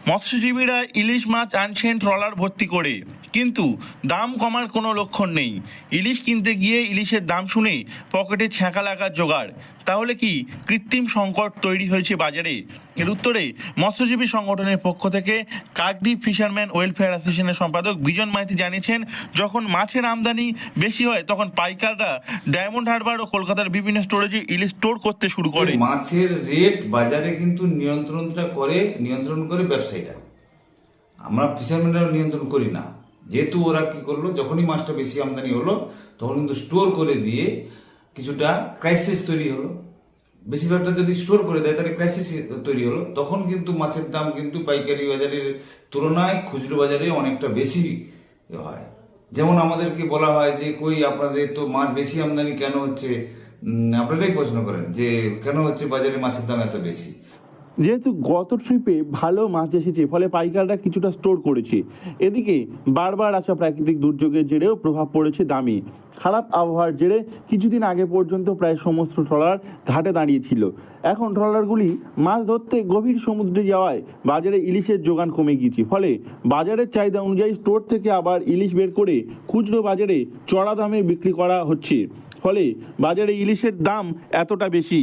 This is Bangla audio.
মৎস্যজীবীরা ইলিশ মাছ আনছেন ট্রলার ভর্তি করে, কিন্তু দাম কমার কোনো লক্ষণ নেই। ইলিশ কিনতে গিয়ে ইলিশের দাম শুনে পকেটে ছ্যাঁকা লাগার জোগাড়। তাহলে কি কৃত্রিম সংকট তৈরি হয়েছে বাজারে? এর উত্তরে মৎস্যজীবী সংগঠনের পক্ষ থেকে কাকদ্বীপ ফিশারম্যান ওয়েলফেয়ার অ্যাসোসিয়েশনের সম্পাদক বিজন মাইতি জানিয়েছেন, যখন মাছের আমদানি বেশি হয় তখন পাইকাররা ডায়মন্ড হারবার ও কলকাতার বিভিন্ন স্টোরেজে ইলিশ স্টোর করতে শুরু করে। মাছের রেট বাজারে কিন্তু নিয়ন্ত্রণ করে ব্যবসায়ীরা, আমরা ফিশারম্যানরা নিয়ন্ত্রণ করি না। যেহেতু ওরা কি করলো, যখনই মাছটা বেশি আমদানি হলো তখন কিন্তু স্টোর করে দিয়ে কিছুটা ক্রাইসিস তৈরি হলো। বেশিরভাগটা যদি স্টোর করে দেয় তাহলে ক্রাইসিস তৈরি হলো। তখন কিন্তু মাছের দাম কিন্তু পাইকারি বাজারের তুলনায় খুচরো বাজারে অনেকটা বেশি হয়। যেমন আমাদেরকে বলা হয় যে কই আপনাদের তো মাছ বেশি আমদানি কেন হচ্ছে, আপনারাই প্রশ্ন করেন যে কেন হচ্ছে বাজারে মাছের দাম এত বেশি। যেহেতু গত ট্রিপে ভালো মাছ এসেছে, ফলে পাইকাররা কিছুটা স্টোর করেছে। এদিকে বারবার আসা প্রাকৃতিক দুর্যোগের জেরেও প্রভাব পড়েছে দামে। খারাপ আবহাওয়ার জেরে কিছুদিন আগে পর্যন্ত প্রায় সমস্ত ট্রলার ঘাটে দাঁড়িয়েছিল। এখন ট্রলারগুলি মাছ ধরতে গভীর সমুদ্রে যাওয়ায় বাজারে ইলিশের যোগান কমে গিয়েছে। ফলে বাজারের চাহিদা অনুযায়ী স্টোর থেকে আবার ইলিশ বের করে খুচরো বাজারে চড়া দামে বিক্রি করা হচ্ছে। ফলে বাজারে ইলিশের দাম এতটা বেশি।